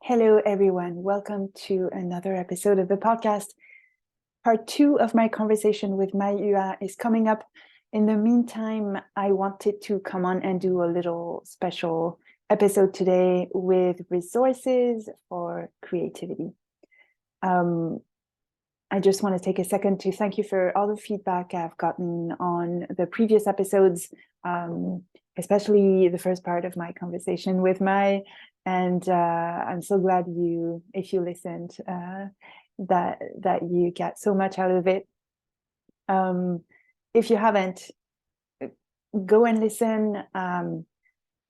Hello, everyone. Welcome to another episode of the podcast. Part 2 of my conversation with Mai Hua is coming up. In the meantime, I wanted to come on and do a little special episode today with resources for creativity. I just want to take a second to thank you for all the feedback I've gotten on the previous episodes, especially the first part of my conversation with Mai. And I'm so glad if you listened, that you get so much out of it. If you haven't, go and listen.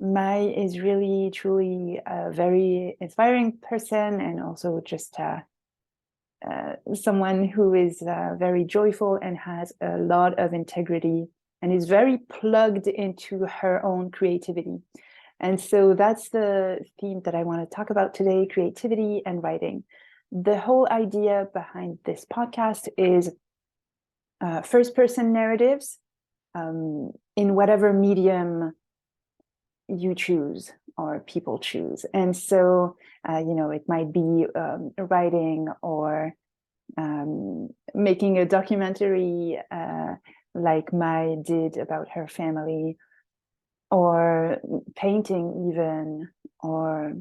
Mai is really, truly a very inspiring person, and also just someone who is very joyful and has a lot of integrity and is very plugged into her own creativity. And so that's the theme that I want to talk about today: creativity and writing. The whole idea behind this podcast is first-person narratives in whatever medium you choose or people choose. And so, it might be writing or making a documentary like Mai did about her family, or painting even, or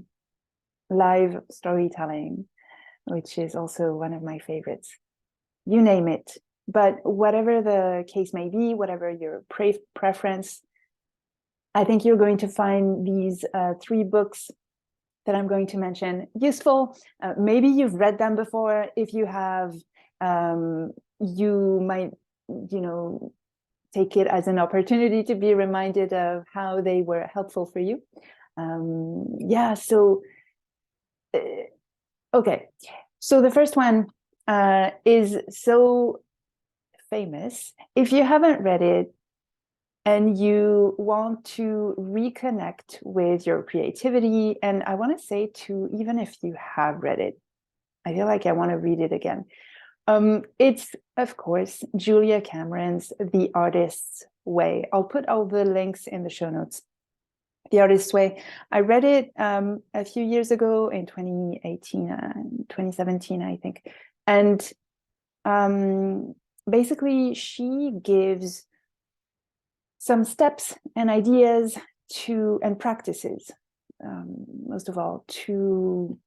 live storytelling, which is also one of my favorites. You name it. But whatever the case may be, whatever your preference, I think you're going to find these 3 books that I'm going to mention useful. Maybe you've read them before. If you have, you might, take it as an opportunity to be reminded of how they were helpful for you. Okay. So the first one is so famous. If you haven't read it and you want to reconnect with your creativity, and I want to say too, even if you have read it, I feel like I want to read it again. It's, of course, Julia Cameron's The Artist's Way. I'll put all the links in the show notes. The Artist's Way. I read it a few years ago in 2018, 2017, I think. And basically, she gives some steps and ideas and practices, most of all, to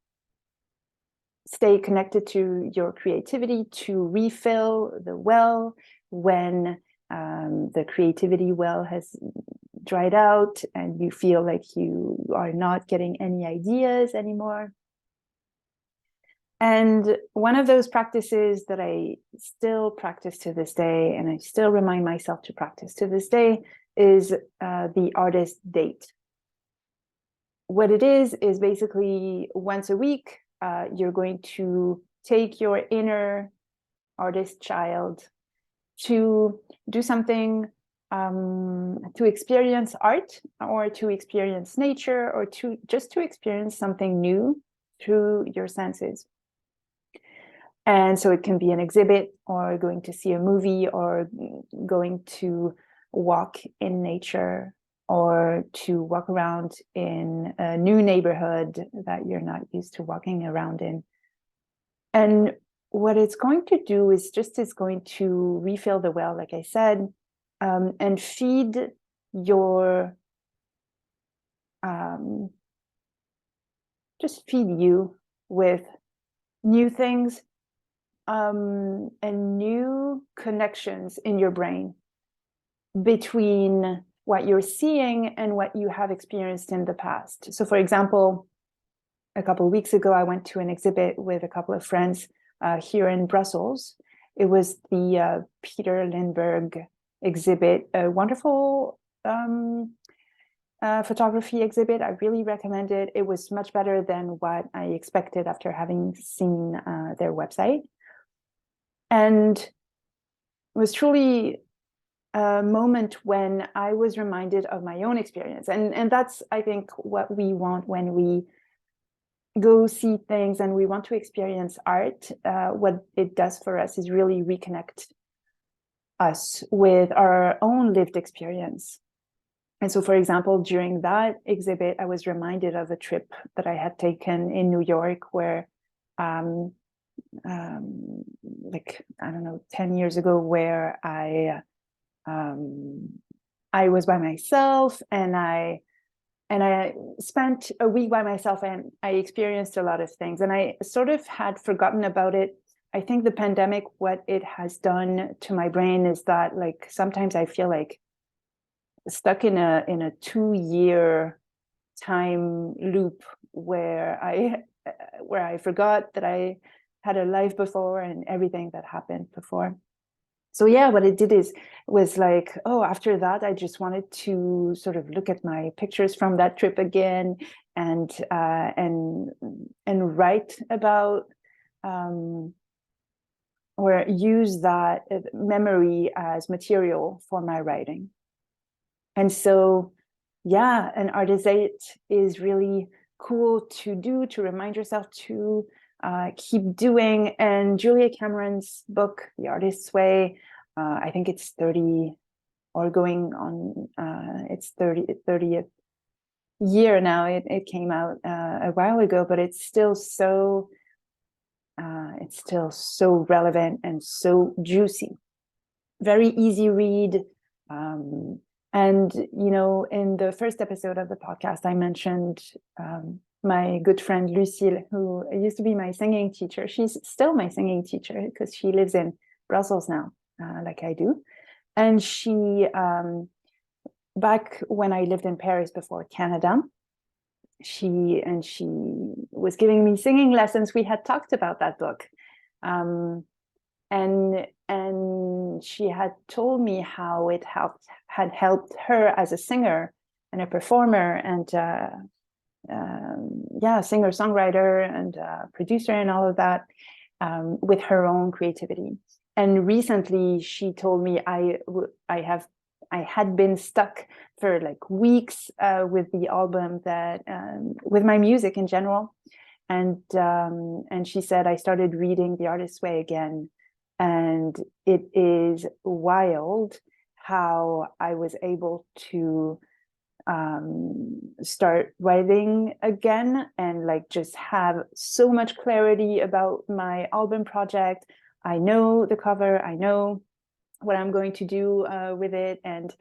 stay connected to your creativity, to refill the well when the creativity well has dried out and you feel like you are not getting any ideas anymore. And one of those practices that I still practice to this day, and I still remind myself to practice to this day, is the artist date. What it is basically once a week, you're going to take your inner artist child to do something, to experience art, or to experience nature, or to experience something new through your senses. And so it can be an exhibit, or going to see a movie, or going to walk in nature, or to walk around in a new neighborhood that you're not used to walking around in. And what it's going to do is it's going to refill the well, like I said, and feed your, just feed you with new things and new connections in your brain between what you're seeing and what you have experienced in the past. So, for example, a couple of weeks ago, I went to an exhibit with a couple of friends here in Brussels. It was the Peter Lindbergh exhibit, a wonderful photography exhibit. I really recommend it. It was much better than what I expected after having seen their website. And it was truly a moment when I was reminded of my own experience. And that's, I think, what we want when we go see things and we want to experience art. What it does for us is really reconnect us with our own lived experience. And so, for example, during that exhibit, I was reminded of a trip that I had taken in New York where, like, I don't know, 10 years ago, where I was by myself, and I spent a week by myself, and I experienced a lot of things, and I sort of had forgotten about it. I think the pandemic, what it has done to my brain is that, like, sometimes I feel like stuck in a 2-year time loop where I forgot that I had a life before and everything that happened before. So yeah, what it did was like, oh, after that, I just wanted to sort of look at my pictures from that trip again, and write about, or use that memory as material for my writing. And so, yeah, an artist date is really cool to do, to remind yourself to keep doing. And Julia Cameron's book, The Artist's Way, I think it's 30 or going on its 30th year now. It came out a while ago, but it's still so relevant and so juicy. Very easy read. And, you know, in the first episode of the podcast, I mentioned my good friend Lucille, who used to be my singing teacher. She's still my singing teacher because she lives in Brussels now, like I do. And she, back when I lived in Paris before Canada, she was giving me singing lessons. We had talked about that book. And she had told me how it had helped her as a singer and a performer and singer-songwriter and producer and all of that, with her own creativity. And recently she told me I had been stuck for like weeks with the album that with my music in general, and she said, I started reading The Artist's Way again. And it is wild how I was able to start writing again and like just have so much clarity about my album project. I know the cover, I know what I'm going to do with it, and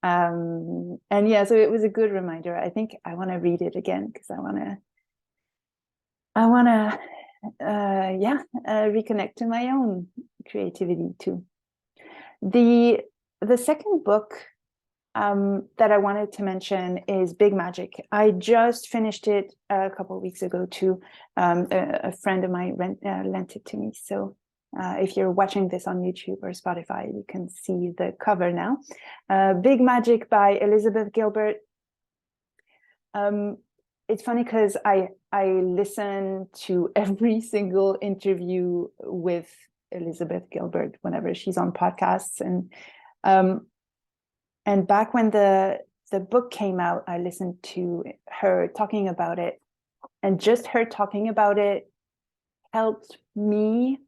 yeah, so it was a good reminder. I think I want to read it again because I want to reconnect to my own creativity too. The second book that I wanted to mention is Big Magic. I just finished it a couple of weeks ago too. A friend of mine lent it to me. So if you're watching this on YouTube or Spotify, you can see the cover now. Big Magic by Elizabeth Gilbert. It's funny because I listen to every single interview with Elizabeth Gilbert whenever she's on podcasts, and back when the book came out, I listened to her talking about it, and just her talking about it helped me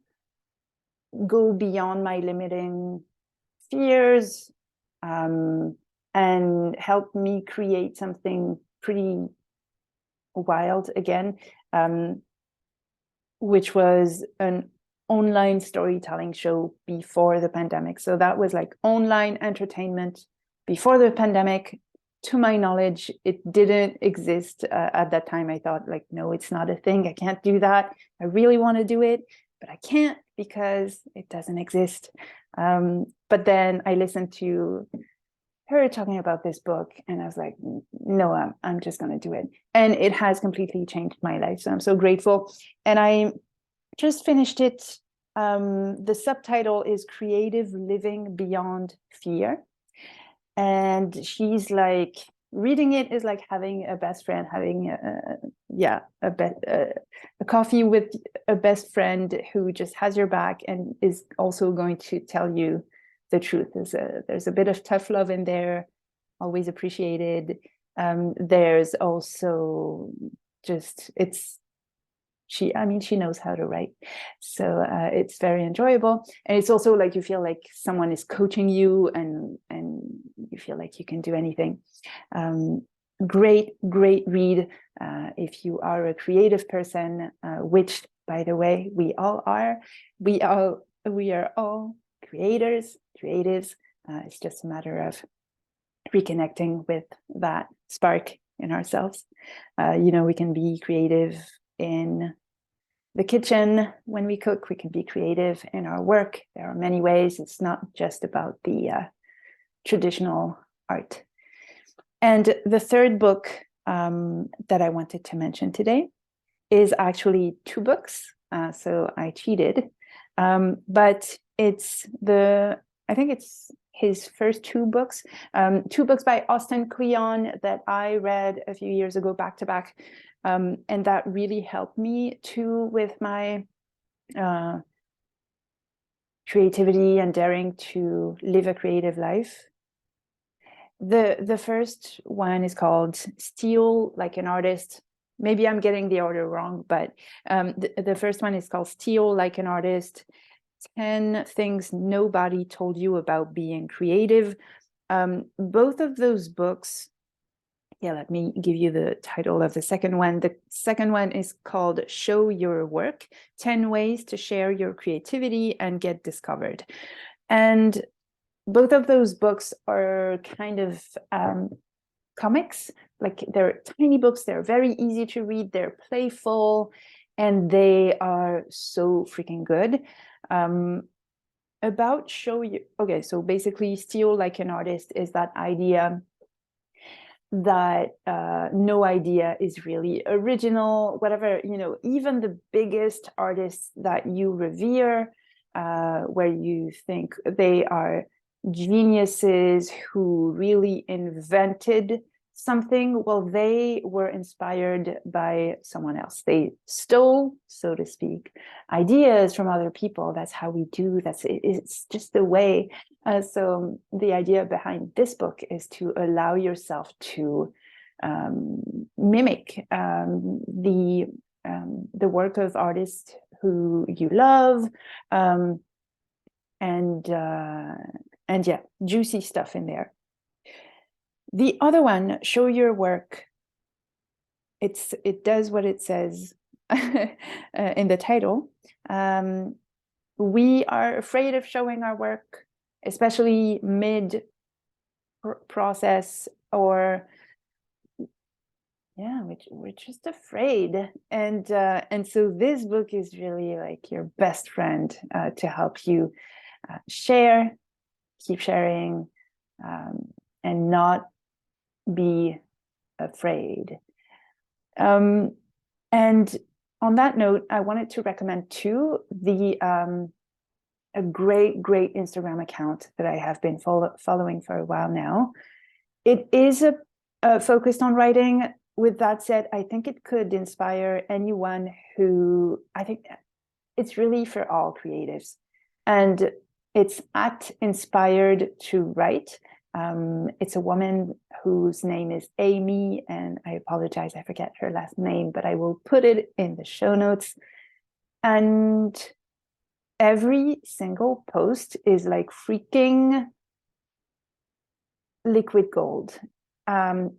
go beyond my limiting fears, and helped me create something pretty wild again, which was an online storytelling show before the pandemic. So that was like online entertainment before the pandemic. To my knowledge, it didn't exist at that time. I thought, like, no, it's not a thing. I can't do that. I really want to do it, but I can't because it doesn't exist. But then I listened to her talking about this book, and I was like, no, I'm just going to do it. And it has completely changed my life. So I'm so grateful. And I just finished it. The subtitle is Creative Living Beyond Fear. And she's like, reading it is like having a best friend, having a coffee with a best friend who just has your back and is also going to tell you the truth. There's a bit of tough love in there, always appreciated. There's also just, it's she knows how to write. So it's very enjoyable. And it's also like you feel like someone is coaching you, and you feel like you can do anything. Great read if you are a creative person, which, by the way, we all are. We are all creators, creatives. It's just a matter of reconnecting with that spark in ourselves. We can be creative in the kitchen when we cook. We can be creative in our work. There are many ways. It's not just about the traditional art. And the third book that I wanted to mention today is actually 2 books. So I cheated, but I think it's his first 2 books, 2 books by Austin Kleon that I read a few years ago back to back. And that really helped me too with my creativity and daring to live a creative life. The first one is called Steal Like an Artist. Maybe I'm getting the order wrong, but the first one is called Steal Like an Artist, 10 Things Nobody Told You About Being Creative. Both of those books, let me give you the title of the second one. The second one is called Show Your Work, 10 Ways to Share Your Creativity and Get Discovered. And both of those books are kind of comics. Like, they're tiny books, they're very easy to read, they're playful, and they are so freaking good. About show you, okay, so basically Steal Like an Artist is that idea that no idea is really original, whatever, even the biggest artists that you revere, where you think they are geniuses who really invented something, well, they were inspired by someone else. They stole, so to speak, ideas from other people. That's how we do. It's just the way. So the idea behind this book is to allow yourself to mimic the work of artists who you love, and yeah, juicy stuff in there. The other one, Show Your Work, it does what it says in the title. We are afraid of showing our work, especially mid-process, or we're just afraid. And so this book is really like your best friend to help you keep sharing, and not be afraid. And on that note, I wanted to recommend too a great Instagram account that I have been following for a while now. It is focused on writing. With that said, I think it could inspire anyone who, I think it's really for all creatives. And it's at Inspired to Write. It's a woman whose name is Amy, and I apologize, I forget her last name, but I will put it in the show notes. And every single post is like freaking liquid gold. Or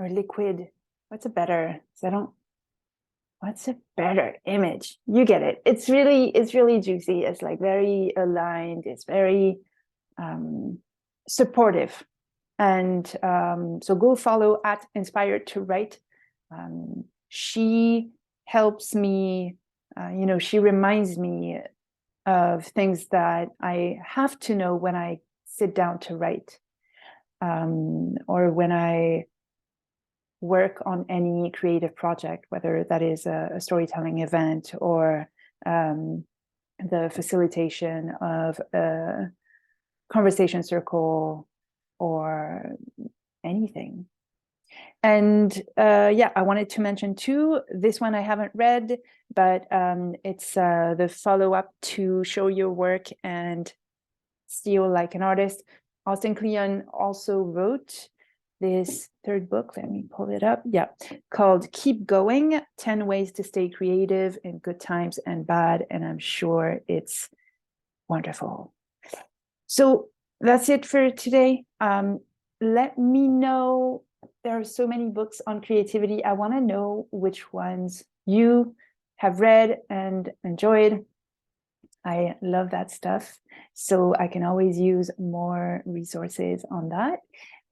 liquid, what's a better image? You get it. It's really juicy. It's like very aligned. It's very supportive. And so go follow at Inspired to Write. She helps me, she reminds me of things that I have to know when I sit down to write, or when I work on any creative project, whether that is a storytelling event or the facilitation of a conversation circle or anything. And I wanted to mention too, this one I haven't read, but it's the follow-up to Show Your Work and Steal Like an Artist. Austin Kleon also wrote this third book. Let me pull it up. Yeah, called Keep Going, 10 Ways to Stay Creative in Good Times and Bad. And I'm sure it's wonderful. So that's it for today. Let me know. There are so many books on creativity. I want to know which ones you have read and enjoyed. I love that stuff. So I can always use more resources on that.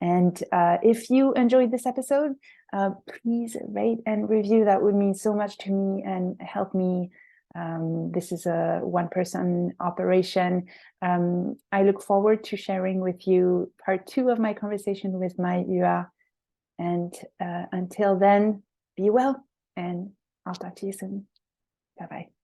And if you enjoyed this episode, please rate and review. That would mean so much to me and help me. This is a one-person operation. I look forward to sharing with you part 2 of my conversation with my UA. And until then, be well, and I'll talk to you soon. Bye-bye.